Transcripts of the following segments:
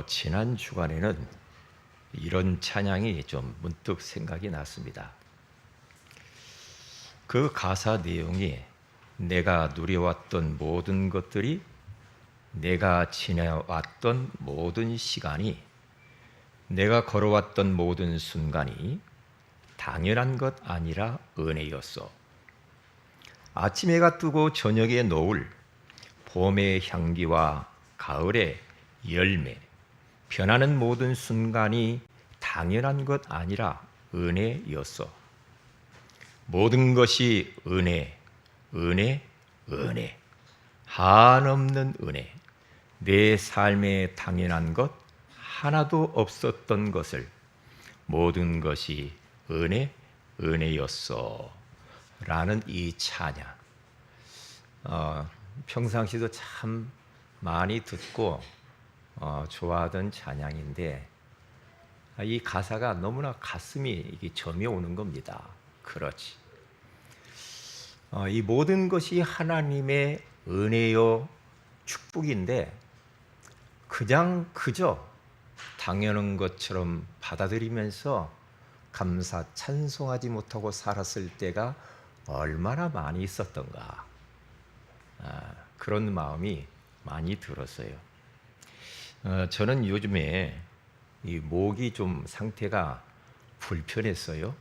지난 주간에는 이런 찬양이 좀 문득 생각이 났습니다. 그 가사 내용이 내가 누려왔던 모든 것들이, 내가 지내왔던 모든 시간이, 내가 걸어왔던 모든 순간이 당연한 것 아니라 은혜였어. 아침 해가 뜨고 저녁의 노을, 봄의 향기와 가을의 열매, 변하는 모든 순간이 당연한 것 아니라 은혜였어. 모든 것이 은혜, 은혜, 은혜. 한없는 은혜. 내 삶에 당연한 것 하나도 없었던 것을 모든 것이 은혜, 은혜였어. 라는 이 찬양. 평상시도 참 많이 듣고 좋아하던 찬양인데 이 가사가 너무나 가슴이 이게 점이 오는 겁니다. 그렇지. 이 모든 것이 하나님의 은혜요 축복인데 그저 당연한 것처럼 받아들이면서 감사 찬송하지 못하고 살았을 때가 얼마나 많이 있었던가. 그런 마음이 많이 들었어요. 저는 요즘에 이 목이 좀 상태가 불편했어요.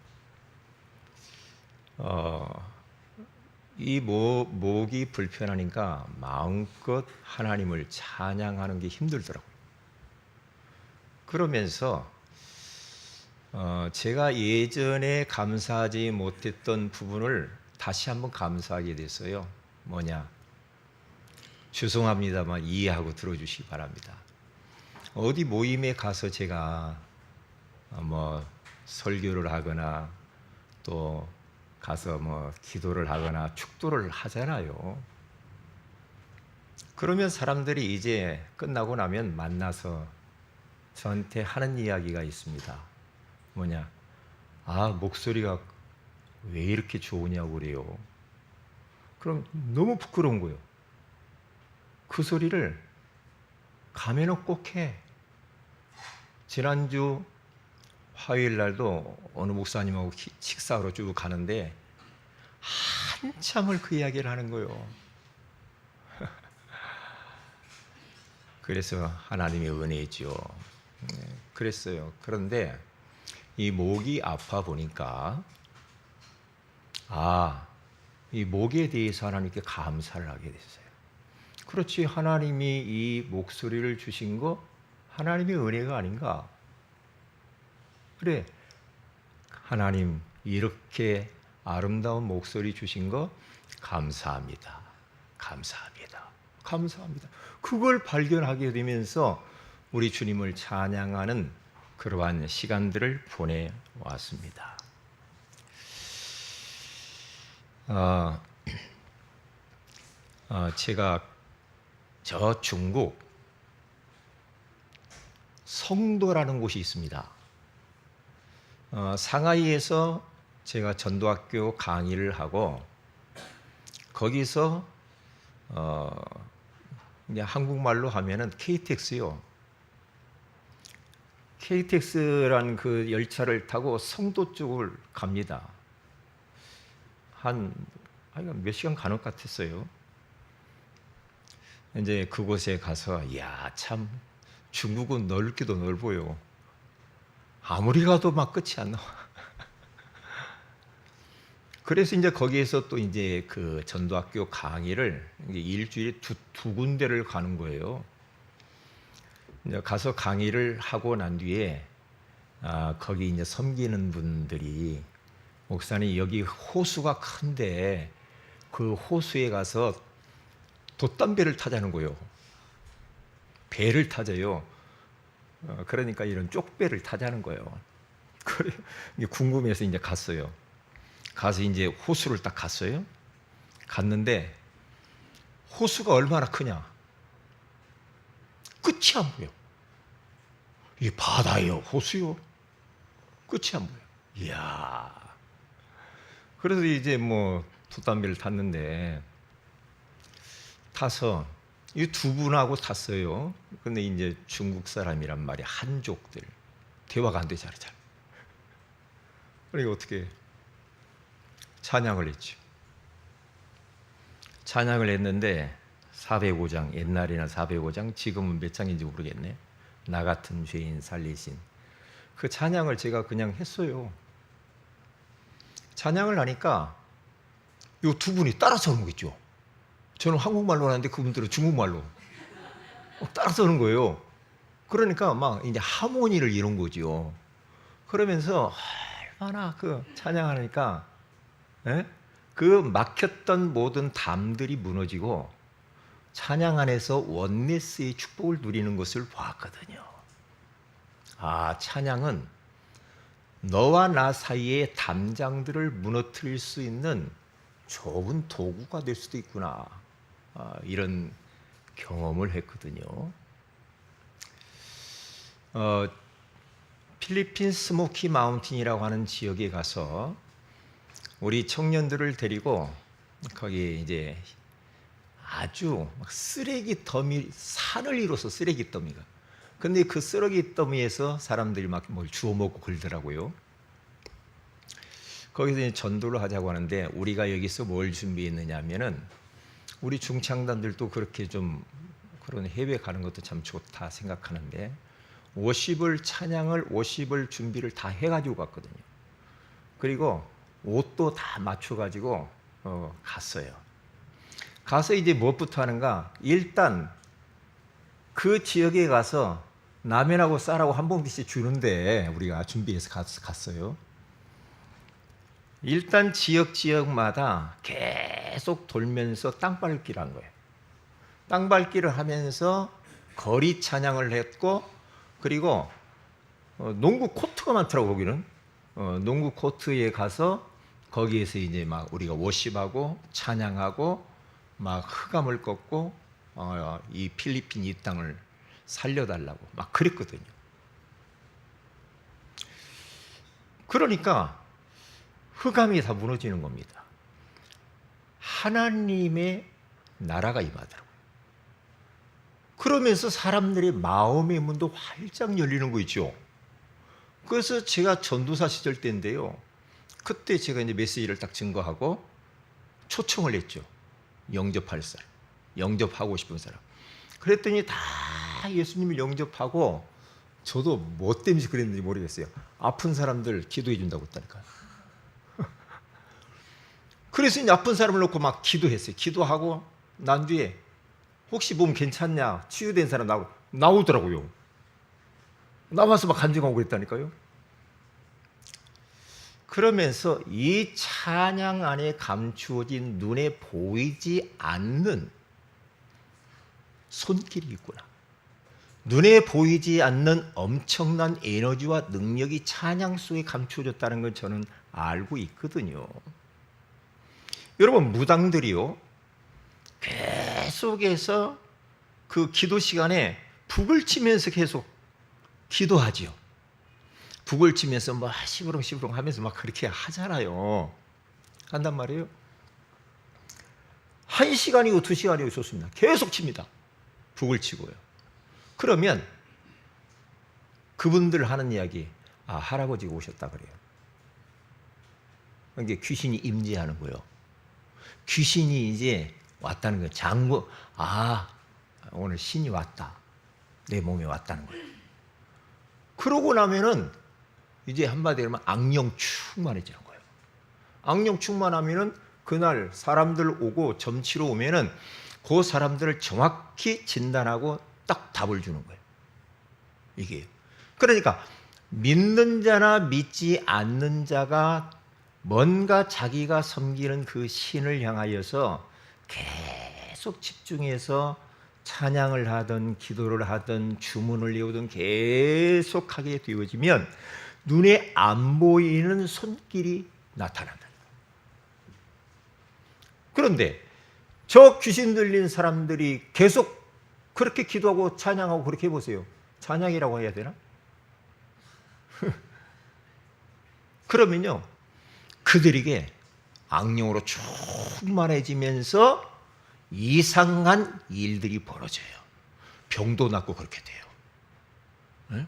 이 목이 불편하니까 마음껏 하나님을 찬양하는 게 힘들더라고요. 그러면서 제가 예전에 감사하지 못했던 부분을 다시 한번 감사하게 됐어요. 뭐냐? 죄송합니다만 이해하고 들어주시기 바랍니다. 어디 모임에 가서 제가 설교를 하거나 또 가서 기도를 하거나 축도를 하잖아요. 그러면 사람들이 이제 끝나고 나면 만나서 저한테 하는 이야기가 있습니다. 뭐냐? 목소리가 왜 이렇게 좋으냐고 그래요. 그럼 너무 부끄러운 거예요. 그 소리를 가면은 꼭 해. 지난주 화요일 날도 어느 목사님하고 식사하러 쭉 가는데 한참을 그 이야기를 하는 거예요. 그래서 하나님의 은혜죠. 그랬어요. 그런데 이 목이 아파 보니까 이 목에 대해서 하나님께 감사를 하게 됐어요. 그렇지, 하나님이 이 목소리를 주신 거 하나님의 은혜가 아닌가? 그래, 하나님 이렇게 아름다운 목소리 주신 거 감사합니다. 감사합니다. 감사합니다. 그걸 발견하게 되면서 우리 주님을 찬양하는 그러한 시간들을 보내왔습니다. 제가 저 중국 성도라는 곳이 있습니다. 상하이에서 제가 전도학교 강의를 하고 거기서 이제 한국말로 하면은 KTX요. KTX란 그 열차를 타고 성도 쪽을 갑니다. 몇 시간 가는 것 같았어요. 이제 그곳에 가서 참 중국은 넓기도 넓어요. 아무리 가도 막 끝이 안 나와. 그래서 이제 거기에서 또 이제 그 전도학교 강의를 일주일에 두 군데를 가는 거예요. 이제 가서 강의를 하고 난 뒤에 거기 이제 섬기는 분들이 목사님 여기 호수가 큰데 그 호수에 가서 돛담배를 타자는 거예요. 배를 타자요. 그러니까 이런 쪽배를 타자는 거예요. 그래 궁금해서 이제 갔어요. 가서 이제 호수를 딱 갔어요. 갔는데 호수가 얼마나 크냐? 끝이 안 보여. 이게 바다예요, 호수요? 끝이 안 보여. 이야. 그래서 이제 돛담배를 탔는데 타서 이 두 분하고 탔어요. 근데 이제 중국 사람이란 말이 한족들 대화가 안 되잖아요. 그러니까 어떻게 찬양을 했죠. 찬양을 했는데 405장, 옛날에는 405장, 지금은 몇 장인지 모르겠네. 나 같은 죄인 살리신 그 찬양을 제가 그냥 했어요. 찬양을 하니까 이 두 분이 따라서 하는 거 있죠. 저는 한국말로 하는데 그분들은 중국말로 따라서 하는 거예요. 그러니까 막 이제 하모니를 이룬 거죠. 그러면서 얼마나 그 찬양하니까 그 막혔던 모든 담들이 무너지고 찬양 안에서 원네스의 축복을 누리는 것을 보았거든요. 아, 찬양은 너와 나 사이의 담장들을 무너뜨릴 수 있는 좋은 도구가 될 수도 있구나. 이런 경험을 했거든요. 필리핀 스모키 마운틴이라고 하는 지역에 가서 우리 청년들을 데리고 거기 이제 아주 막 쓰레기 더미, 산을 이뤄서 쓰레기 더미가. 근데 그 쓰레기 더미에서 사람들이 막 뭘 주워 먹고 그러더라고요. 거기서 이제 전도를 하자고 하는데 우리가 여기서 뭘 준비했느냐 하면은 우리 중창단들도 그렇게 좀 그런 해외 가는 것도 참 좋다 생각하는데 찬양을 준비를 다 해가지고 갔거든요. 그리고 옷도 다 맞춰가지고 갔어요. 가서 이제 무엇부터 하는가? 일단 그 지역에 가서 라면하고 쌀하고 한 봉지씩 주는데 우리가 준비해서 갔어요. 일단 지역마다 계속 돌면서 땅밟기를 한 거예요. 땅밟기를 하면서 거리 찬양을 했고, 그리고 농구 코트가 많더라고. 거기는 농구 코트에 가서 거기에서 이제 막 우리가 워십하고 찬양하고 막 흑암을 꺾고 이 필리핀 이 땅을 살려달라고 막 그랬거든요. 그러니까 흑암이 다 무너지는 겁니다. 하나님의 나라가 임하더라고요. 그러면서 사람들의 마음의 문도 활짝 열리는 거 있죠. 그래서 제가 전도사 시절 때인데요. 그때 제가 이제 메시지를 딱 증거하고 초청을 했죠. 영접할 사람, 영접하고 싶은 사람. 그랬더니 다 예수님을 영접하고 저도 뭐 때문에 그랬는지 모르겠어요. 아픈 사람들 기도해 준다고 했다니까요. 그래서 이제 아픈 사람을 놓고 막 기도했어요. 기도하고 난 뒤에 혹시 몸 괜찮냐? 치유된 사람 나오더라고요. 나와서 막 간증하고 그랬다니까요. 그러면서 이 찬양 안에 감추어진 눈에 보이지 않는 손길이 있구나. 눈에 보이지 않는 엄청난 에너지와 능력이 찬양 속에 감추어졌다는 걸 저는 알고 있거든요. 여러분, 무당들이요, 계속해서 그 기도 시간에 북을 치면서 계속 기도하지요. 북을 치면서 막 시부렁시부렁 하면서 막 그렇게 하잖아요. 한단 말이에요. 1시간이고 2시간이고 좋습니다. 계속 칩니다. 북을 치고요. 그러면 그분들 하는 이야기, 할아버지가 오셨다 그래요. 이게 귀신이 임재하는 거예요. 귀신이 이제 왔다는 거예요. 오늘 신이 왔다. 내 몸에 왔다는 거예요. 그러고 나면은 이제 한마디로 하면 악령 충만해지는 거예요. 악령 충만하면은 그날 사람들 오고 점치러 오면은 그 사람들을 정확히 진단하고 딱 답을 주는 거예요. 이게. 그러니까 믿는 자나 믿지 않는 자가 뭔가 자기가 섬기는 그 신을 향하여서 계속 집중해서 찬양을 하든 기도를 하든 주문을 외우든 계속하게 되어지면 눈에 안 보이는 손길이 나타난다. 그런데 저 귀신 들린 사람들이 계속 그렇게 기도하고 찬양하고 그렇게 해보세요. 찬양이라고 해야 되나? 그러면요, 그들에게 악령으로 충만해지면서 이상한 일들이 벌어져요. 병도 낫고 그렇게 돼요. 네?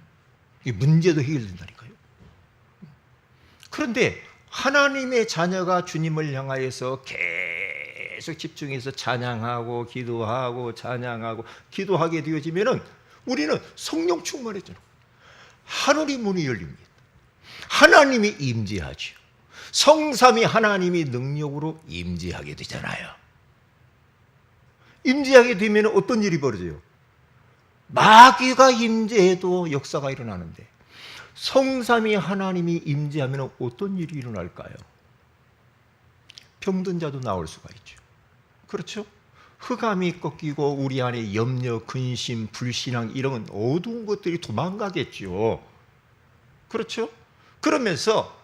이 문제도 해결된다니까요. 그런데 하나님의 자녀가 주님을 향하여서 계속 집중해서 찬양하고 기도하고 찬양하고 기도하게 되어지면은 우리는 성령 충만해져요. 하늘의 문이 열립니다. 하나님이 임재하죠. 성삼위 하나님이 능력으로 임재하게 되잖아요. 임재하게 되면 어떤 일이 벌어져요? 마귀가 임재해도 역사가 일어나는데 성삼위 하나님이 임재하면 어떤 일이 일어날까요? 병든 자도 나올 수가 있죠. 그렇죠? 흑암이 꺾이고 우리 안에 염려, 근심, 불신앙 이런 어두운 것들이 도망가겠죠. 그렇죠? 그러면서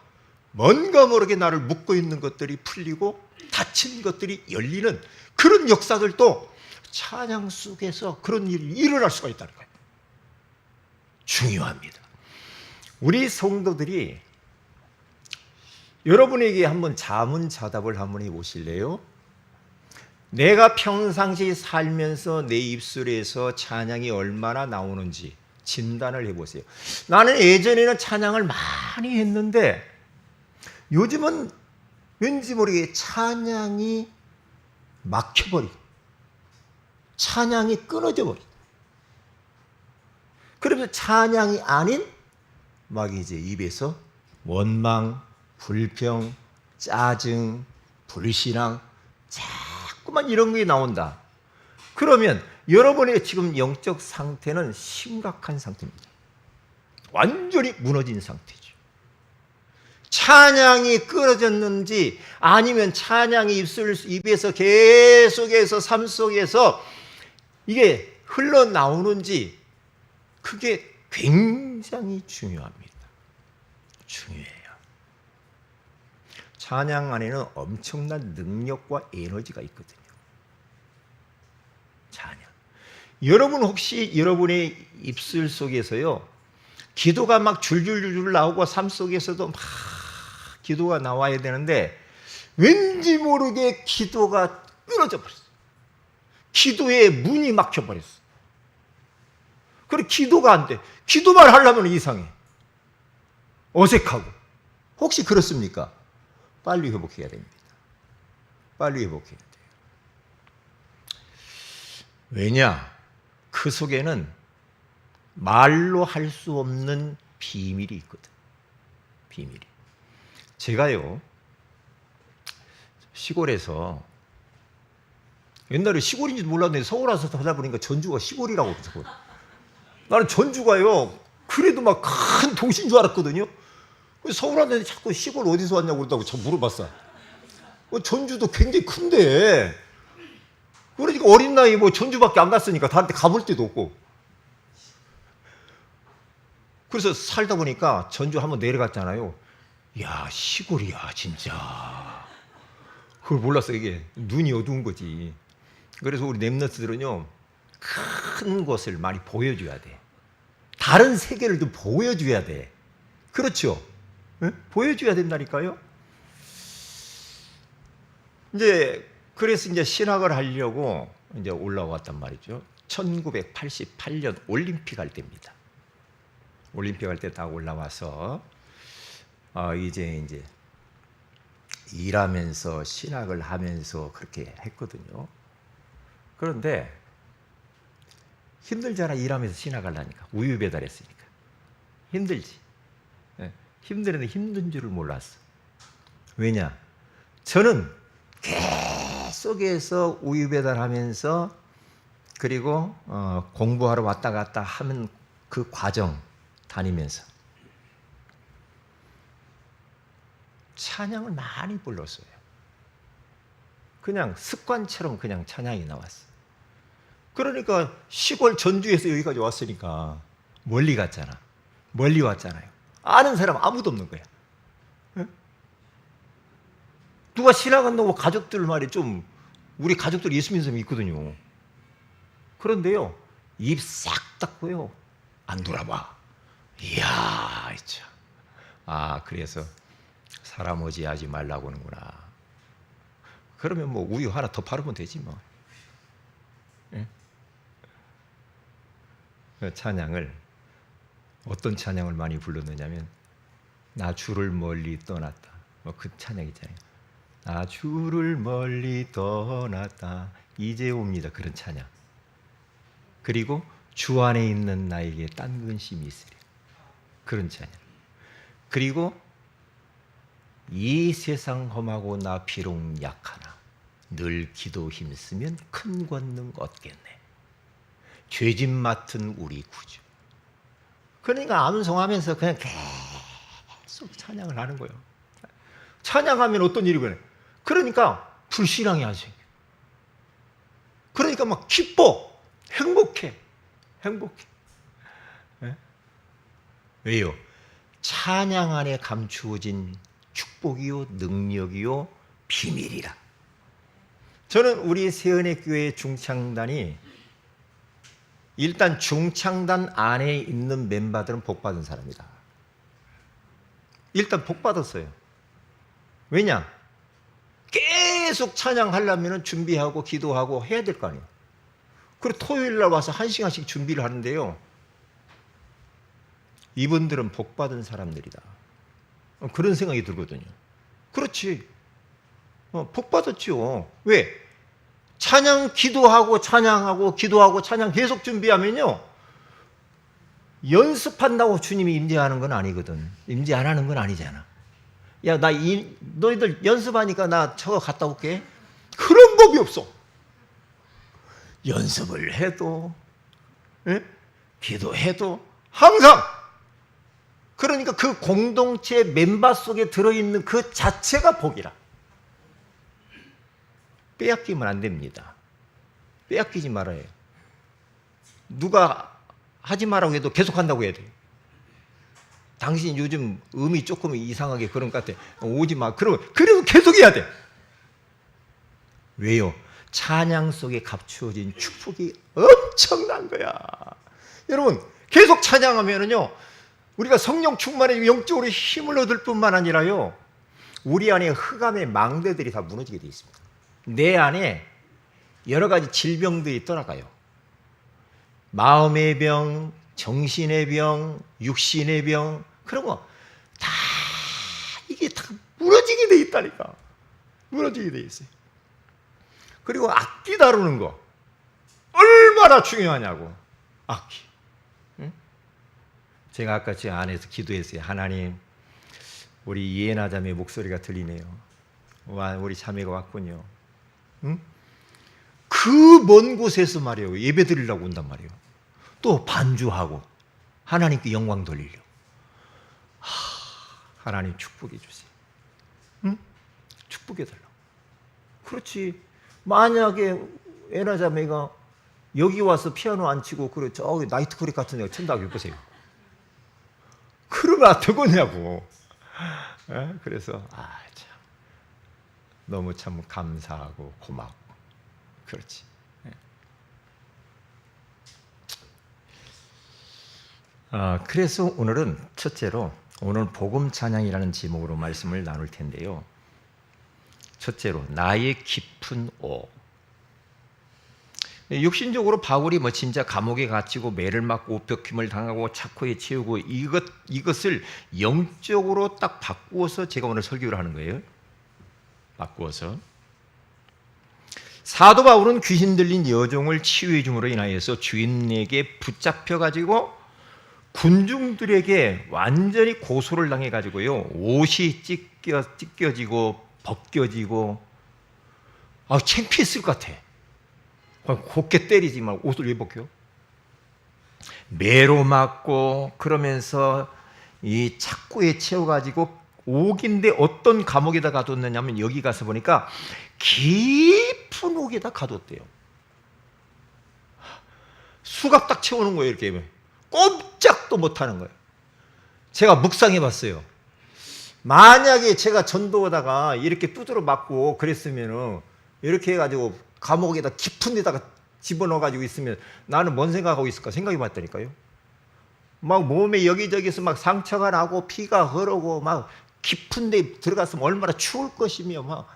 뭔가 모르게 나를 묶고 있는 것들이 풀리고 닫힌 것들이 열리는 그런 역사들도 찬양 속에서 그런 일이 일어날 수가 있다는 거예요. 중요합니다. 우리 성도들이 여러분에게 한번 자문자답을 한번 해보실래요? 내가 평상시 살면서 내 입술에서 찬양이 얼마나 나오는지 진단을 해보세요. 나는 예전에는 찬양을 많이 했는데 요즘은 왠지 모르게 찬양이 막혀버리고 찬양이 끊어져 버리고 그러면서 찬양이 아닌 막 이제 입에서 원망, 불평, 짜증, 불신앙 자꾸만 이런 게 나온다. 그러면 여러분의 지금 영적 상태는 심각한 상태입니다. 완전히 무너진 상태죠. 찬양이 끊어졌는지 아니면 찬양이 입에서 계속해서 삶 속에서 이게 흘러나오는지 그게 굉장히 중요합니다. 중요해요. 찬양 안에는 엄청난 능력과 에너지가 있거든요. 찬양. 여러분 혹시 여러분의 입술 속에서요 기도가 막 줄줄줄 나오고 삶 속에서도 막 기도가 나와야 되는데 왠지 모르게 기도가 끊어져 버렸어요. 기도의 문이 막혀 버렸어요. 그리고 기도가 안 돼. 기도만 하려면 이상해. 어색하고. 혹시 그렇습니까? 빨리 회복해야 됩니다. 빨리 회복해야 돼요. 왜냐? 그 속에는 말로 할 수 없는 비밀이 있거든. 비밀이. 제가요, 시골에서 옛날에 시골인지도 몰랐는데 서울 와서 찾아보니까 전주가 시골이라고 그러더라고요. 나는 전주가요, 그래도 막 큰 도시인 줄 알았거든요. 서울 왔는데 자꾸 시골 어디서 왔냐고 그러다고 저 물어봤어. 전주도 굉장히 큰데. 그러니까 어린 나이 뭐 전주밖에 안 갔으니까 다른 데 가볼 데도 없고. 그래서 살다 보니까 전주 한번 내려갔잖아요. 야, 시골이야, 진짜. 그걸 몰랐어, 이게. 눈이 어두운 거지. 그래서 우리 랩런트들은요, 큰 것을 많이 보여줘야 돼. 다른 세계를 좀 보여줘야 돼. 그렇죠? 네? 보여줘야 된다니까요? 그래서 이제 신학을 하려고 이제 올라왔단 말이죠. 1988년 올림픽 할 때입니다. 올림픽 할 때 딱 올라와서, 이제 일하면서 신학을 하면서 그렇게 했거든요. 그런데 힘들잖아, 일하면서 신학을 하니까. 우유 배달했으니까. 힘들지. 네. 힘들었는데 힘든 줄을 몰랐어. 왜냐? 저는 계속해서 우유 배달하면서 그리고 공부하러 왔다 갔다 하면 그 과정 다니면서 찬양을 많이 불렀어요. 그냥 습관처럼 그냥 찬양이 나왔어. 그러니까 시골 전주에서 여기까지 왔으니까 멀리 갔잖아. 멀리 왔잖아요. 아는 사람 아무도 없는 거야. 응? 누가 신학한다고 가족들 말이 좀 우리 가족들 예수 믿는 사람이 있거든요. 그런데요, 입 싹 닫고요, 안 돌아봐. 이야, 참. 그래서 사람 어지하지 말라고 하는구나. 그러면 뭐 우유 하나 더 팔으면 되지 뭐. 예? 찬양을 어떤 찬양을 많이 불렀느냐면 나 주를 멀리 떠났다. 그 찬양 있잖아요. 나 주를 멀리 떠났다 이제 옵니다. 그런 찬양. 그리고 주 안에 있는 나에게 딴 근심이 있으리. 그런 찬양. 그리고 이 세상 험하고 나 비록 약하나 늘 기도 힘쓰면 큰 권능 얻겠네. 죄짐 맡은 우리 구주. 그러니까 암송하면서 그냥 계속 찬양을 하는 거예요. 찬양하면 어떤 일이 그래? 그러니까 불신앙이 안 생겨. 그러니까 막 기뻐, 행복해. 네? 왜요? 찬양 안에 감추어진 축복이요, 능력이요, 비밀이라. 저는 우리 세은의 중창단이 일단 중창단 안에 있는 멤버들은 복 받은 사람이다. 일단 복 받았어요. 왜냐? 계속 찬양하려면 준비하고 기도하고 해야 될 거 아니에요. 그리고 토요일 날 와서 1시간씩 준비를 하는데요. 이분들은 복 받은 사람들이다. 그런 생각이 들거든요. 그렇지. 복 받았죠. 왜? 찬양 기도하고 찬양하고 기도하고 찬양 계속 준비하면요. 연습한다고 주님이 임재하는 건 아니거든. 임재 안 하는 건 아니잖아. 야, 너희들 연습하니까 나 저거 갔다 올게. 그런 법이 없어. 연습을 해도, 기도해도 항상. 그러니까 그 공동체 멤버 속에 들어있는 그 자체가 복이라. 빼앗기면 안 됩니다. 빼앗기지 말아야 해요. 누가 하지 말라고 해도 계속 한다고 해야 돼요. 당신 요즘 음이 조금 이상하게 그런 것 같아. 오지 마. 그래도 계속 해야 돼. 왜요? 찬양 속에 감추어진 축복이 엄청난 거야. 여러분, 계속 찬양하면은요, 우리가 성령 충만해 영적으로 힘을 얻을 뿐만 아니라요, 우리 안에 흑암의 망대들이 다 무너지게 되어 있습니다. 내 안에 여러 가지 질병들이 떠나가요. 마음의 병, 정신의 병, 육신의 병, 그런 거 다 이게 다 무너지게 돼 있다니까. 무너지게 돼 있어요. 그리고 악기 다루는 거 얼마나 중요하냐고. 악기. 응? 제가 아까 제 안에서 기도했어요. 하나님, 우리 이해나 자매 목소리가 들리네요. 와, 우리 자매가 왔군요. 응? 그 먼 곳에서 말이에요. 예배 드리려고 온단 말이에요. 또 반주하고 하나님께 영광 돌리려. 하나님 축복해 주세요. 응? 축복해 달라고. 그렇지. 만약에 에나 자매가 여기 와서 피아노 안 치고 그래 저기 나이트클럽 같은 데 친다고 해보세요. 그러면 되겠냐고. 그래서 참 너무 참 감사하고 고맙고 그렇지. 그래서 오늘은 첫째로 오늘 복음 찬양이라는 제목으로 말씀을 나눌 텐데요. 첫째로 나의 깊은 오. 육신적으로 바울이 진짜 감옥에 갇히고 매를 맞고 옥벽힘을 당하고 착고에 채우고 이것을 영적으로 딱 바꾸어서 제가 오늘 설교를 하는 거예요. 바꾸어서. 사도 바울은 귀신 들린 여종을 치유해 줌으로 인하여서 주인에게 붙잡혀 가지고 군중들에게 완전히 고소를 당해 가지고요. 옷이 찢겨지고 벗겨지고 창피했을 것 같아. 곱게 때리지 말고 옷을 왜 벗겨? 매로 맞고 그러면서 이 착고에 채워가지고 옥인데 어떤 감옥에다 가뒀느냐면 여기 가서 보니까 깊은 옥에다 가뒀대요. 수갑 딱 채우는 거예요. 이렇게 꼼짝도 못하는 거예요. 제가 묵상해 봤어요. 만약에 제가 전도하다가 이렇게 두드러 맞고 그랬으면은 이렇게 해가지고 감옥에다 깊은 데다가 집어넣어가지고 있으면 나는 뭔 생각하고 있을까 생각해 봤다니까요. 막 몸에 여기저기서 막 상처가 나고 피가 흐르고 막 깊은 데 들어갔으면 얼마나 추울 것이며 막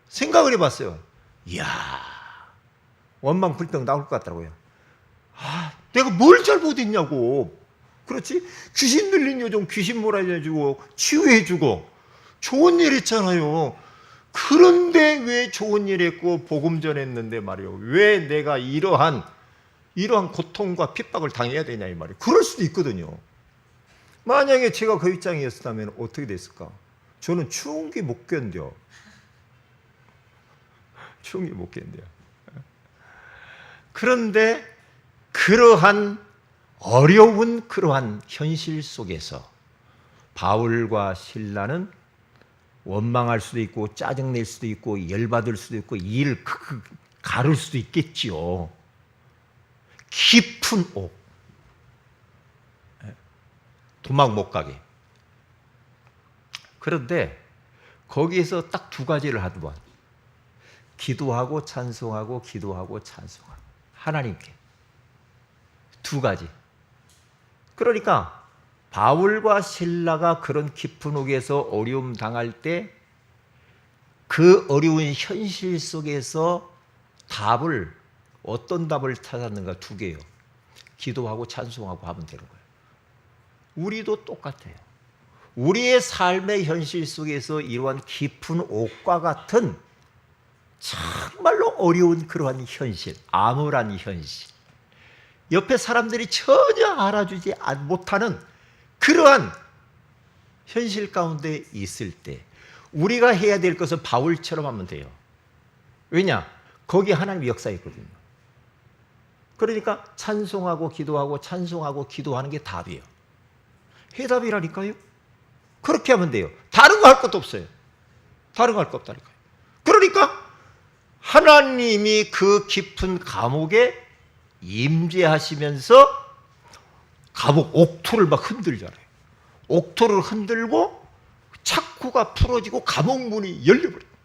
생각을 해봤어요. 이야, 원망불평 나올 것 같더라고요. 내가 뭘 잘못했냐고. 그렇지? 귀신 들린 요정 귀신 몰아내주고 치유해주고 좋은 일 했잖아요. 그런데 왜 좋은 일 했고 복음 전했는데 말이요, 왜 내가 이러한 고통과 핍박을 당해야 되냐 이 말이에요. 그럴 수도 있거든요. 만약에 제가 그 입장이었다면 어떻게 됐을까? 저는 추운 게 못 견뎌. 추운 게 못 견뎌. 그런데 그러한 어려운 그러한 현실 속에서 바울과 실라는 원망할 수도 있고 짜증낼 수도 있고 열받을 수도 있고 일을 가를 수도 있겠지요. 깊은 옥, 도망 못 가게. 그런데 거기에서 딱 두 가지를 하더만. 기도하고 찬송하고 기도하고 찬송하고 하나님께 두 가지. 그러니까 바울과 실라가 그런 깊은 옥에서 어려움 당할 때 그 어려운 현실 속에서 어떤 답을 찾았는가? 두 개요. 기도하고 찬송하고 하면 되는 거예요. 우리도 똑같아요. 우리의 삶의 현실 속에서 이러한 깊은 옥과 같은 정말로 어려운 그러한 현실, 암울한 현실, 옆에 사람들이 전혀 알아주지 못하는 그러한 현실 가운데 있을 때 우리가 해야 될 것은 바울처럼 하면 돼요. 왜냐? 거기에 하나님의 역사있거든요. 그러니까 찬송하고 기도하고 찬송하고 기도하는 게 답이에요. 해답이라니까요. 그렇게 하면 돼요. 다른 거 할 것도 없어요. 다른 거 할 거 없다니까요. 그러니까 하나님이 그 깊은 감옥에 임재하시면서 감옥 옥토를 막 흔들잖아요. 옥토를 흔들고 착구가 풀어지고 감옥 문이 열려버려요.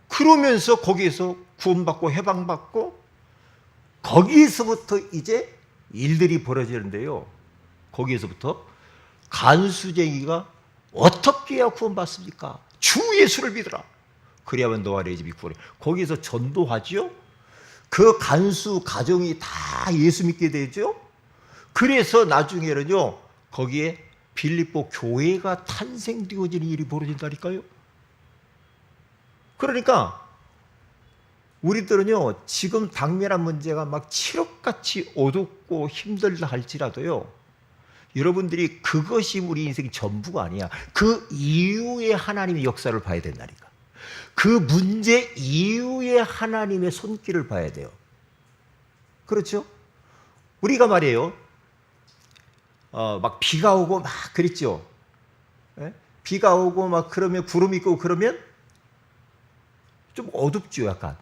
그러면서 거기에서 구원받고 해방받고 거기에서부터 이제 일들이 벌어지는데요. 거기에서부터 간수쟁이가 어떻게 해야 구원받습니까? 주 예수를 믿으라. 그래야만 너와 내 집이 구원해. 거기에서 전도하지요. 그 간수 가정이 다 예수 믿게 되죠. 그래서 나중에는요, 거기에 빌립보 교회가 탄생되어지는 일이 벌어진다니까요. 그러니까 우리들은요, 지금 당면한 문제가 막 칠흑같이 어둡고 힘들다 할지라도요, 여러분들이 그것이 우리 인생 전부가 아니야. 그 이후에 하나님의 역사를 봐야 된다니까. 그 문제 이후에 하나님의 손길을 봐야 돼요. 그렇죠? 우리가 말이에요, 막 비가 오고 막 그랬죠. 예? 비가 오고 막 그러면 구름 있고 그러면 좀 어둡죠, 약간.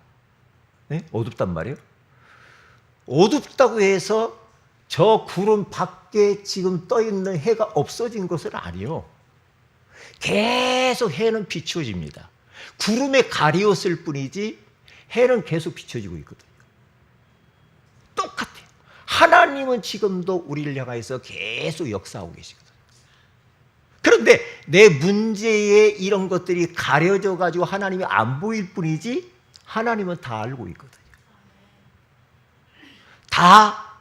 예? 어둡단 말이에요. 어둡다고 해서 저 구름 밖에 지금 떠 있는 해가 없어진 것은 아니에요. 계속 해는 비춰집니다. 구름에 가리웠을 뿐이지 해는 계속 비춰지고 있거든요. 똑같아요. 하나님은 지금도 우리를 향해서 계속 역사하고 계시거든요. 그런데 내 문제에 이런 것들이 가려져 가지고 하나님이 안 보일 뿐이지 하나님은 다 알고 있거든요. 다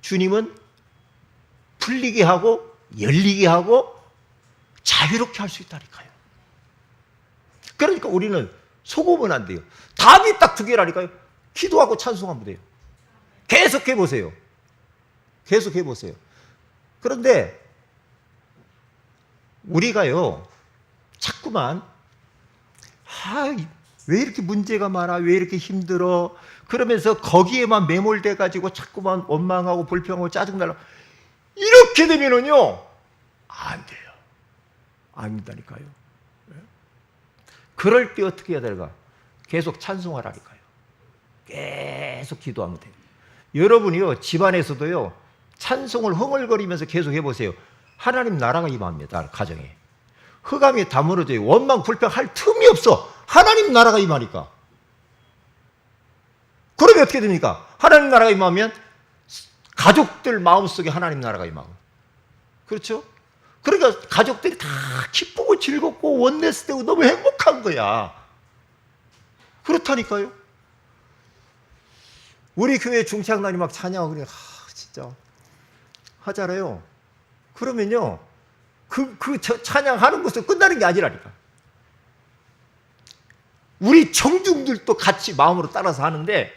주님은 풀리게 하고 열리게 하고 자유롭게 할 수 있다니까요. 그러니까 우리는 속으면 안 돼요. 답이 딱 두 개라니까요. 기도하고 찬송하면 돼요. 계속 해보세요. 계속 해보세요. 그런데 우리가요, 자꾸만 왜 이렇게 문제가 많아? 왜 이렇게 힘들어? 그러면서 거기에만 매몰돼 가지고 자꾸만 원망하고 불평하고 짜증나고 이렇게 되면은요, 안 돼요. 안 된다니까요. 그럴 때 어떻게 해야 될까? 계속 찬송하라니까요. 계속 기도하면 돼요. 여러분이요, 집안에서도요, 찬송을 흥얼거리면서 계속 해보세요. 하나님 나라가 임합니다. 가정에. 흑암이 다 무너져요. 원망 불평할 틈이 없어. 하나님 나라가 임하니까. 그러면 어떻게 됩니까? 하나님 나라가 임하면 가족들 마음속에 하나님 나라가 임하고. 그렇죠? 그러니까 가족들이 다 기쁘고 즐겁고 원내스 되고 너무 행복한 거야. 그렇다니까요. 우리 교회 중창단이 막 찬양하고 그래. 진짜 하잖아요. 그러면요, 찬양하는 것으로 끝나는 게 아니라니까. 우리 청중들도 같이 마음으로 따라서 하는데,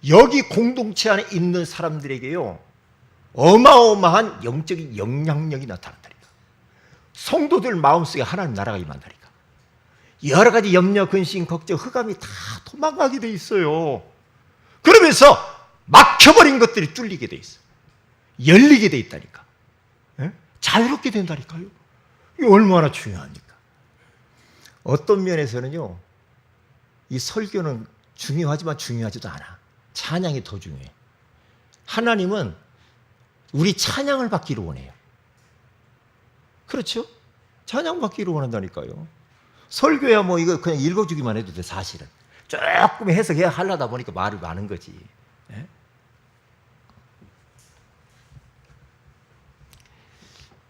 여기 공동체 안에 있는 사람들에게요, 어마어마한 영적인 영향력이 나타난다니까. 성도들 마음속에 하나님 나라가 임한다니까. 여러 가지 염려, 근심, 걱정, 흑암이 다 도망가게 돼 있어요. 그러면서 막혀버린 것들이 뚫리게 돼 있어. 열리게 돼 있다니까. 예? 자유롭게 된다니까요. 이게 얼마나 중요합니까? 어떤 면에서는요, 이 설교는 중요하지만 중요하지도 않아. 찬양이 더 중요해. 하나님은 우리 찬양을 받기를 원해요. 그렇죠? 찬양 받기를 원한다니까요. 설교야 뭐 이거 그냥 읽어주기만 해도 돼, 사실은. 조금 해석해야 하려다 보니까 말이 많은 거지. 예?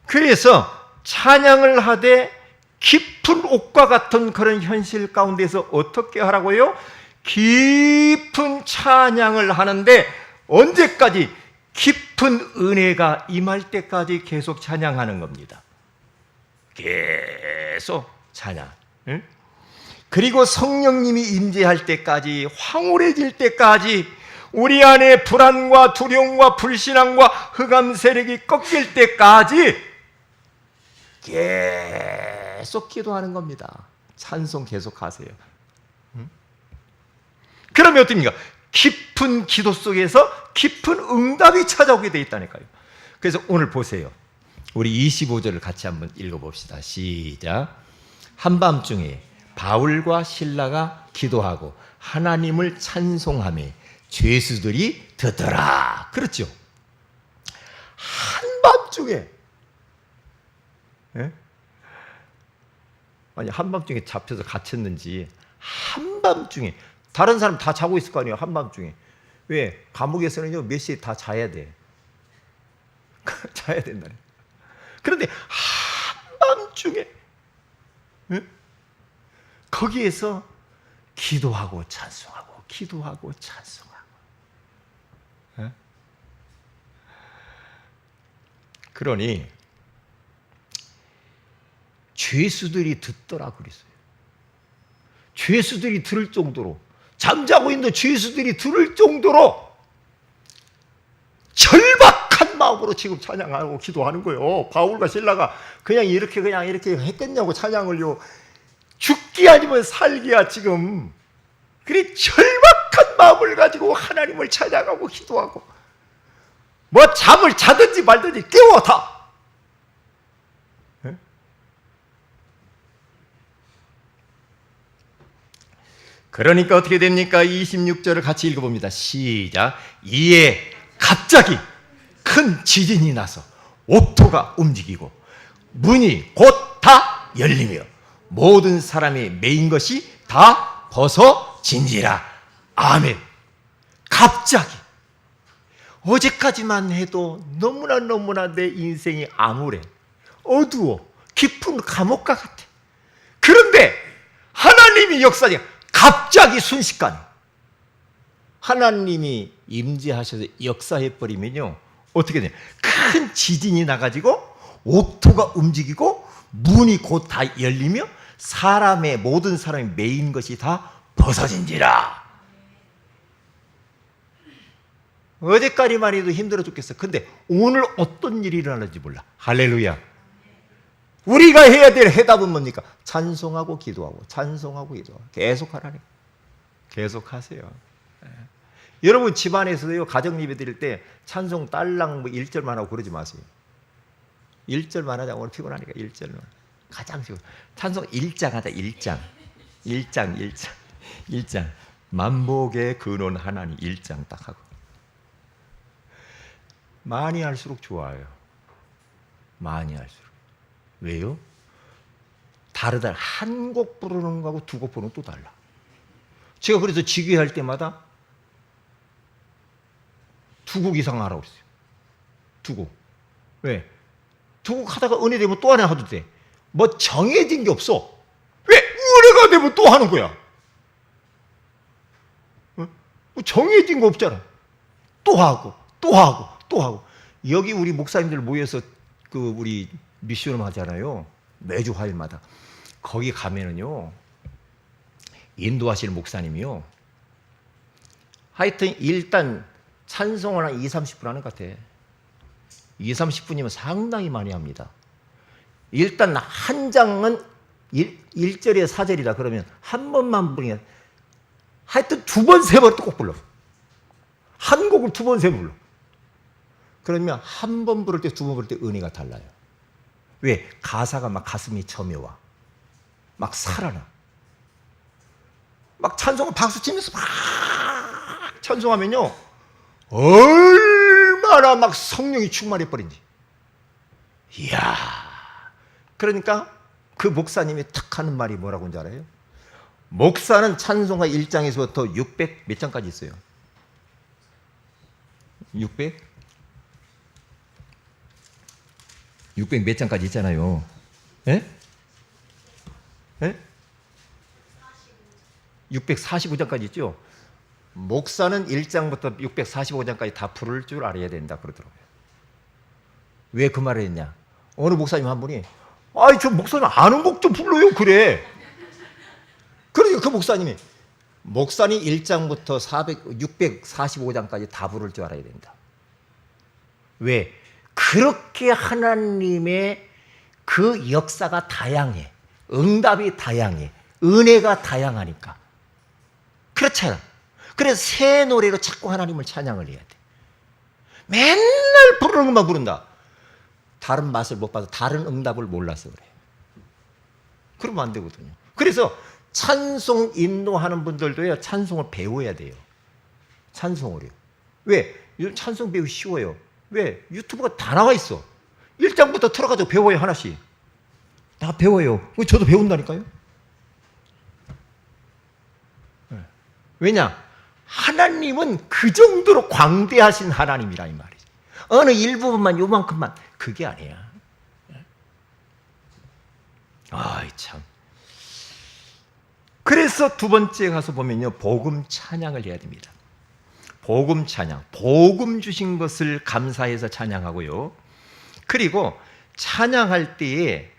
그래서 찬양을 하되 깊은 옥과 같은 그런 현실 가운데서 어떻게 하라고요? 깊은 찬양을 하는데 언제까지? 깊은 은혜가 임할 때까지 계속 찬양하는 겁니다. 계속 찬양. 응? 그리고 성령님이 임재할 때까지, 황홀해질 때까지, 우리 안에 불안과 두려움과 불신앙과 흑암 세력이 꺾일 때까지 계속 기도하는 겁니다. 찬송 계속하세요. 응? 그러면 어떻습니까? 깊은 기도 속에서 깊은 응답이 찾아오게 되어 있다니까요. 그래서 오늘 보세요. 우리 25절을 같이 한번 읽어봅시다. 시작. 한밤중에 바울과 실라가 기도하고 하나님을 찬송하며 죄수들이 듣더라. 그렇죠? 한밤중에. 예? 아니, 한밤중에 잡혀서 갇혔는지 한밤중에, 다른 사람 다 자고 있을 거 아니에요. 한밤중에. 왜? 감옥에서는요, 몇 시에 다 자야 돼. 자야 된다. 그런데 한밤중에, 응? 거기에서 기도하고 찬송하고 기도하고 찬송하고. 응? 그러니 죄수들이 듣더라 그랬어요. 죄수들이 들을 정도로, 잠자고 있는 죄수들이 들을 정도로 절박한 마음으로 지금 찬양하고 기도하는 거예요. 바울과 실라가 그냥 이렇게 했겠냐고, 찬양을요. 죽기 아니면 살기야 지금. 그래, 절박한 마음을 가지고 하나님을 찬양하고 기도하고, 뭐 잠을 자든지 말든지 깨워 다. 그러니까 어떻게 됩니까? 26절을 같이 읽어봅니다. 시작. 이에 갑자기 큰 지진이 나서 옥토가 움직이고 문이 곧 다 열리며 모든 사람이 매인 것이 다 벗어진지라. 아멘. 갑자기. 어제까지만 해도 너무나 내 인생이 암울해, 어두워, 깊은 감옥과 같아. 그런데 하나님이 역사하니 갑자기 순식간에 하나님이 임재하셔서 역사해버리면요, 어떻게 돼요? 큰 지진이 나가지고 옥토가 움직이고 문이 곧 다 열리며 모든 사람이 매인 것이 다 벗어진지라. 어제까지만 해도 힘들어 죽겠어. 근데 오늘 어떤 일이 일어날지 몰라. 할렐루야. 우리가 해야 될 해답은 뭡니까? 찬송하고 기도하고 찬송하고 기도하고 계속 하라니까. 계속 하세요. 네. 여러분 집안에서도요, 가정 예배 드릴 때 찬송 딸랑 뭐 1절만 하고 그러지 마세요. 1절만 하자. 오늘 피곤하니까 1절만. 가장 피곤. 찬송 1장 하자. 1장. 만복의 근원 하나님 1장 딱 하고. 많이 할수록 좋아요. 많이 할수록. 왜요? 다르다. 한 곡 부르는 거하고 두 곡 부르는 또 달라. 제가 그래서 지휘할 때마다 두 곡 이상 하라고 그랬어요. 두 곡. 왜? 두 곡 하다가 은혜 되면 또 하나 해도 돼. 뭐 정해진 게 없어. 왜? 은혜가 되면 또 하는 거야. 어? 뭐 정해진 거 없잖아. 또 하고 또 하고 또 하고. 여기 우리 목사님들 모여서 그 우리 미션을 하잖아요. 매주 화요일마다. 거기 가면은요, 인도하시는 목사님이요, 하여튼 일단 찬송을 한 20-30분 하는 것 같아. 20-30분이면 상당히 많이 합니다. 일단 한 장은 1절에 4절이다 그러면 한 번만 부르면 하여튼 2번, 3번 또 꼭 불러. 한 곡을 2번, 3번 불러. 그러면 한 번 부를 때, 2번 부를 때 은혜가 달라요. 왜? 가사가 막 가슴이 점여와. 막 살아나. 막 찬송을 박수 치면서 막 찬송하면요, 얼마나 막 성령이 충만해 버린지. 이야. 그러니까 그 목사님이 탁 하는 말이 뭐라고 하는지 알아요? 목사는 찬송가 1장에서부터 600 몇 장까지 있어요. 600 몇 장까지 있잖아요. 예? 예? 645장까지 있죠. 목사는 1장부터 645장까지 다 부를 줄 알아야 된다 그러더라고요. 왜 그 말을 했냐? 어느 목사님 한 분이, 아이 저 목사님 아는 곡 좀 불러요 그래. 그러니까 그 목사님이, 목사님 1장부터 645장까지 다 부를 줄 알아야 된다. 왜? 그렇게 하나님의 그 역사가 다양해. 응답이 다양해. 은혜가 다양하니까. 그렇잖아. 그래서 새 노래로 자꾸 하나님을 찬양을 해야 돼. 맨날 부르는 것만 부른다. 다른 맛을 못 봐서 다른 응답을 몰라서 그래. 그러면 안 되거든요. 그래서 찬송 인도하는 분들도요, 찬송을 배워야 돼요. 찬송을요. 왜? 요즘 찬송 배우기 쉬워요. 왜? 유튜브가 다 나와 있어. 1장부터 틀어가지고 배워요, 하나씩. 다 배워요. 저도 배운다니까요. 왜냐? 하나님은 그 정도로 광대하신 하나님이라 이 말이죠. 어느 일부분만 요만큼만, 그게 아니야. 아이 참. 그래서 두 번째 가서 보면요, 복음 찬양을 해야 됩니다. 복음 찬양, 복음 주신 것을 감사해서 찬양하고요. 그리고 찬양할 때에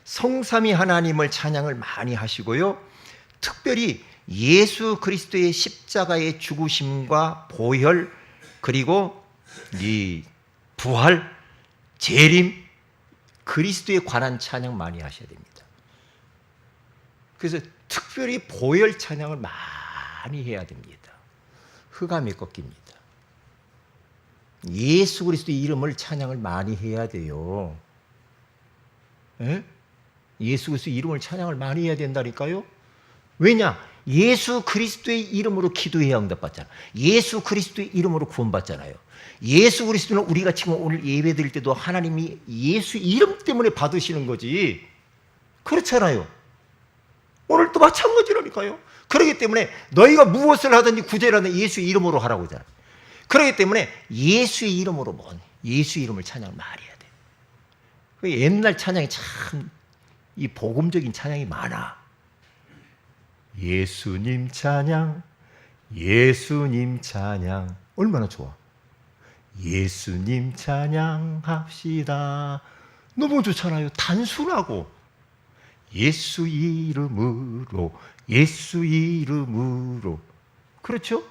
성삼위 하나님을 찬양을 많이 하시고요. 특별히 예수 그리스도의 십자가의 죽으심과 보혈, 그리고 이 부활, 재림, 그리스도에 관한 찬양 많이 하셔야 됩니다. 그래서 특별히 보혈 찬양을 많이 해야 됩니다. 흑암이 꺾입니다. 예수 그리스도의 이름을 찬양을 많이 해야 돼요. 에? 예수 그리스도의 이름을 찬양을 많이 해야 된다니까요. 왜냐? 예수 그리스도의 이름으로 기도해야 응답받잖아. 예수 그리스도의 이름으로 구원받잖아요. 예수 그리스도는 우리가 지금 오늘 예배 드릴 때도 하나님이 예수 이름 때문에 받으시는 거지. 그렇잖아요. 오늘도 마찬가지라니까요. 그렇기 때문에 너희가 무엇을 하든지 구제라든 예수 이름으로 하라고 하잖아요. 그렇기 때문에 예수의 이름으로 예수 이름을 찬양을 많이 해야 돼. 옛날 찬양이 참 이 복음적인 찬양이 많아. 예수님 찬양, 예수님 찬양. 얼마나 좋아. 예수님 찬양합시다. 너무 좋잖아요. 단순하고. 예수 이름으로, 예수 이름으로. 그렇죠?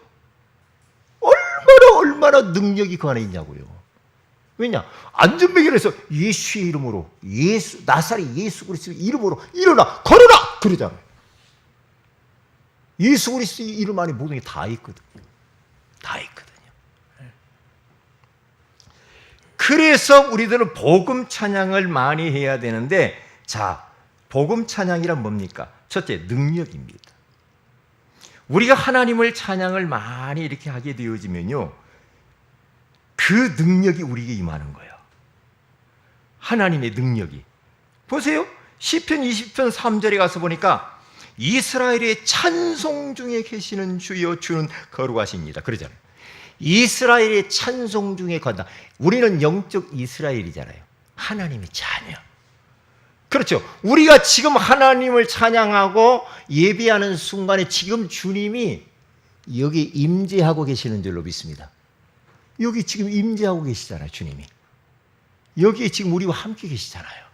얼마나 능력이 그 안에 있냐고요. 왜냐? 안전벨에서 예수의 이름으로, 나사렛 예수 그리스도의 이름으로 일어나, 걸어라! 그러잖아요. 예수 그리스도의 이름 안에 모든 게 다 있거든요. 다 있거든요. 그래서 우리들은 복음 찬양을 많이 해야 되는데, 자, 복음 찬양이란 뭡니까? 첫째, 능력입니다. 우리가 하나님을 찬양을 많이 이렇게 하게 되어지면요, 그 능력이 우리에게 임하는 거예요. 하나님의 능력이. 보세요. 시편 20편 3절에 가서 보니까 이스라엘의 찬송 중에 계시는 주여 주는 거룩하십니다. 그러잖아요. 이스라엘의 찬송 중에 건다. 우리는 영적 이스라엘이잖아요. 하나님의 자녀. 그렇죠. 우리가 지금 하나님을 찬양하고 예배하는 순간에 지금 주님이 여기 임재하고 계시는 줄로 믿습니다. 여기 지금 임재하고 계시잖아요, 주님이. 여기 지금 우리와 함께 계시잖아요.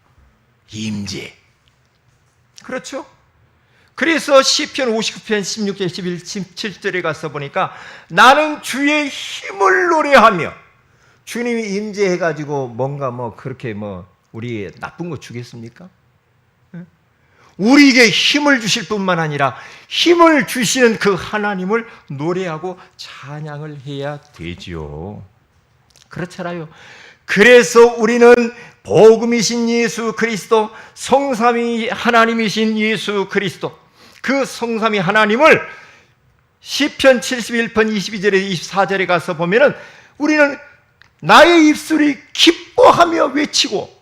임재. 그렇죠? 그래서 시편 59편 16절 11, 17절에 가서 보니까 나는 주의 힘을 노래하며, 주님이 임재해가지고 뭔가 그렇게 우리 나쁜 거 주겠습니까? 우리에게 힘을 주실 뿐만 아니라 힘을 주시는 그 하나님을 노래하고 찬양을 해야 되지요. 그렇잖아요. 그래서 우리는 복음이신 예수 그리스도, 성삼위 하나님이신 예수 그리스도, 그 성삼위 하나님을 시편 71편 22절에 24절에 가서 보면은 우리는 나의 입술이 기뻐하며 외치고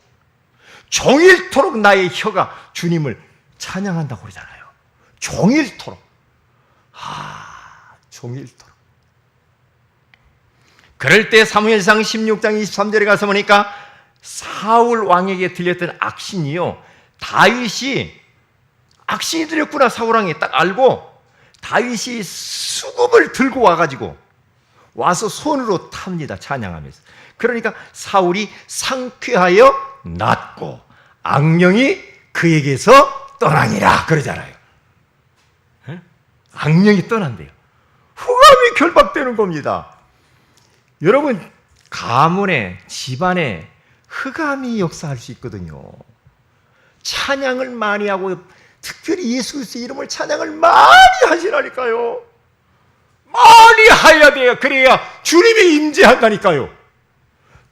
종일토록 나의 혀가 주님을 찬양한다고 그러잖아요. 종일토록. 종일토록. 그럴 때 사무엘상 16장 23절에 가서 보니까 사울 왕에게 들렸던 악신이요, 다윗이 악신이 들렸구나 사울 왕이 딱 알고 다윗이 수금을 들고 와가지고 와서 손으로 탑니다. 찬양하면서. 그러니까 사울이 상쾌하여 낫고 악령이 그에게서 떠나니라 그러잖아요. 악령이 떠난대요. 흑암이 결박되는 겁니다. 여러분, 가문에, 집안에 흑암이 역사할 수 있거든요. 찬양을 많이 하고 특별히 예수 그리스도의 이름을 찬양을 많이 하시라니까요. 많이 해야 돼요. 그래야 주님이 임재한다니까요.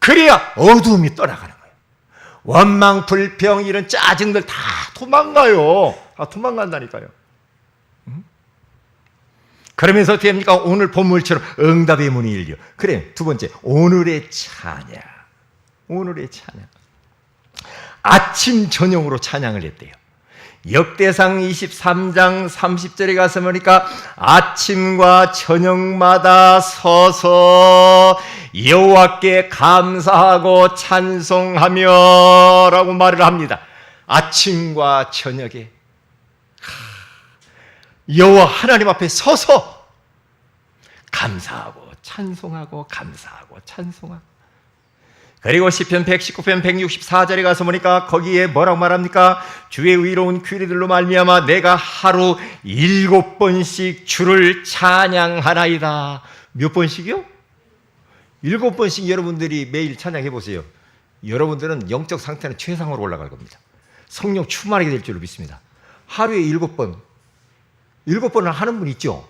그래야 어두움이 떠나가는 거예요. 원망, 불평, 이런 짜증들 다 도망가요. 다 도망간다니까요. 그러면서 어떻게 합니까? 오늘 본문처럼 응답의 문이 열려. 그래, 두 번째, 오늘의 찬양. 오늘의 찬양. 아침 저녁으로 찬양을 했대요. 역대상 23장 30절에 가서 보니까 아침과 저녁마다 서서 여호와께 감사하고 찬송하며 라고 말을 합니다. 아침과 저녁에 여호와 하나님 앞에 서서 감사하고 찬송하고 감사하고 찬송하고. 그리고 시편 119편 164절에 가서 보니까 거기에 뭐라고 말합니까? 주의 의로운 규례들로 말미암아 내가 하루 7번씩 주를 찬양하나이다. 몇 번씩이요? 7번씩 여러분들이 매일 찬양해 보세요. 여러분들은 영적 상태는 최상으로 올라갈 겁니다. 성령 충만하게 될 줄로 믿습니다. 하루에 7번. 7번을 하는 분 있죠?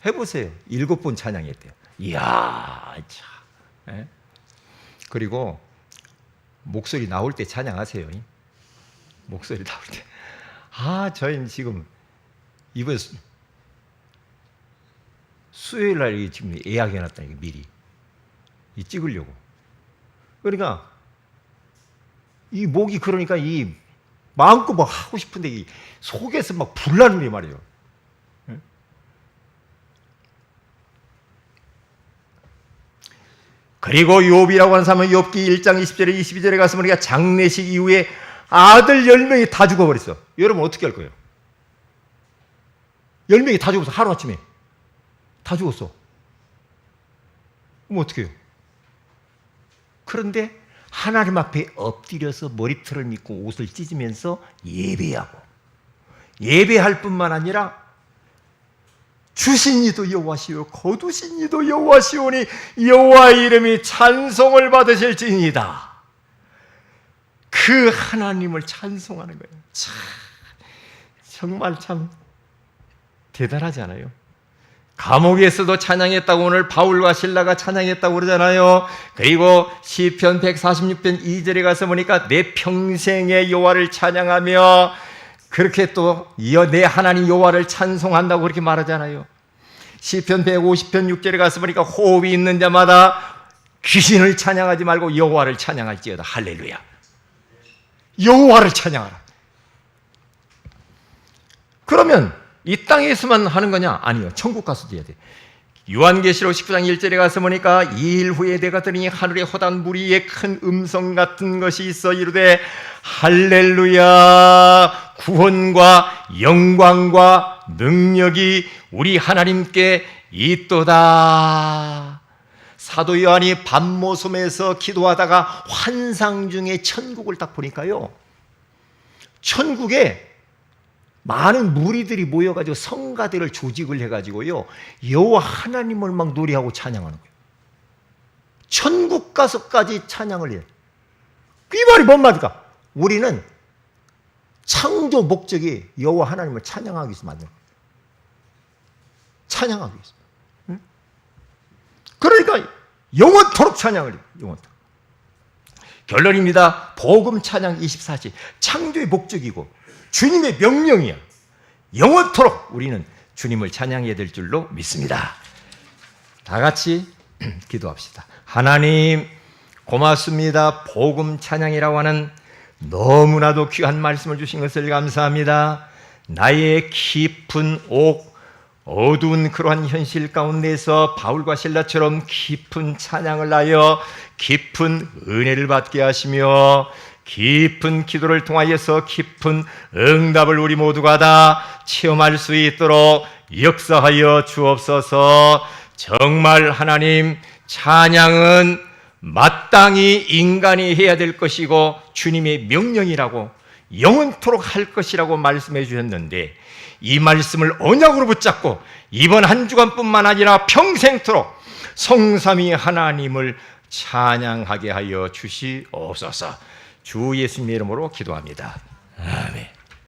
해보세요. 7번 찬양했대요. 이야, 참. 네? 그리고 목소리 나올 때 찬양하세요. 목소리 나올 때. 저희는 지금 이번 수요일 날 지금 예약해놨다니까, 미리. 찍으려고. 그러니까 이 목이, 그러니까 이 마음껏 막 하고 싶은데 이 속에서 막 불나는 게 말이에요. 그리고 욥이라고 하는 사람은 욥기 1장 20절에 22절에 가서 보니까 장례식 이후에 아들 10명이 다 죽어버렸어. 여러분 어떻게 할 거예요? 10명이 다 죽었어. 하루아침에 다 죽었어. 그럼 어떻게 해요? 그런데 하나님 앞에 엎드려서 머리털을 믿고 옷을 찢으면서 예배하고, 예배할 뿐만 아니라 주신 이도 여호와시요 거두신 이도 여호와시오니 여호와의 이름이 찬송을 받으실지니이다. 그 하나님을 찬송하는 거예요. 정말 참 대단하지 않아요? 감옥에서도 찬양했다고 오늘 바울과 실라가 찬양했다고 그러잖아요. 그리고 시편 146편 2절에 가서 보니까 내 평생의 여호와를 찬양하며, 그렇게 또 내 하나님 여호와를 찬송한다고 그렇게 말하잖아요. 시편 150편 6절에 가서 보니까 호흡이 있는 자마다 귀신을 찬양하지 말고 여호와를 찬양할지어다. 할렐루야. 여호와를 찬양하라. 그러면 이 땅에서만 하는 거냐? 아니요. 천국 가서도 해야 돼. 요한계시록 19장 1절에 가서 보니까 이 일 후에 내가 들으니 하늘에 허다한 무리의 큰 음성 같은 것이 있어 이르되 할렐루야, 구원과 영광과 능력이 우리 하나님께 있도다. 사도 요한이 밤모섬에서 기도하다가 환상 중에 천국을 딱 보니까요, 천국에 많은 무리들이 모여가지고 성가대를 조직을 해가지고요, 여호와 하나님을 막 노래하고 찬양하는 거예요. 천국 가서까지 찬양을 해요. 이 말이 뭔 말일까? 우리는 창조 목적이 여호와 하나님을 찬양하기 위해서 만든 거예요. 찬양하기 위해서. 응? 그러니까 영원토록 찬양을 해요. 영원토록. 결론입니다. 복음 찬양 24시. 창조의 목적이고 주님의 명령이야. 영원토록 우리는 주님을 찬양해야 될 줄로 믿습니다. 다 같이 기도합시다. 하나님 고맙습니다. 복음 찬양이라고 하는 너무나도 귀한 말씀을 주신 것을 감사합니다. 나의 깊은 어두운 그러한 현실 가운데서 바울과 실라처럼 깊은 찬양을 하여 깊은 은혜를 받게 하시며 깊은 기도를 통하여서 깊은 응답을 우리 모두가 다 체험할 수 있도록 역사하여 주옵소서. 정말 하나님, 찬양은 마땅히 인간이 해야 될 것이고 주님의 명령이라고 영원토록 할 것이라고 말씀해 주셨는데, 이 말씀을 언약으로 붙잡고 이번 한 주간뿐만 아니라 평생토록 성삼위 하나님을 찬양하게 하여 주시옵소서. 주 예수님의 이름으로 기도합니다. 아멘.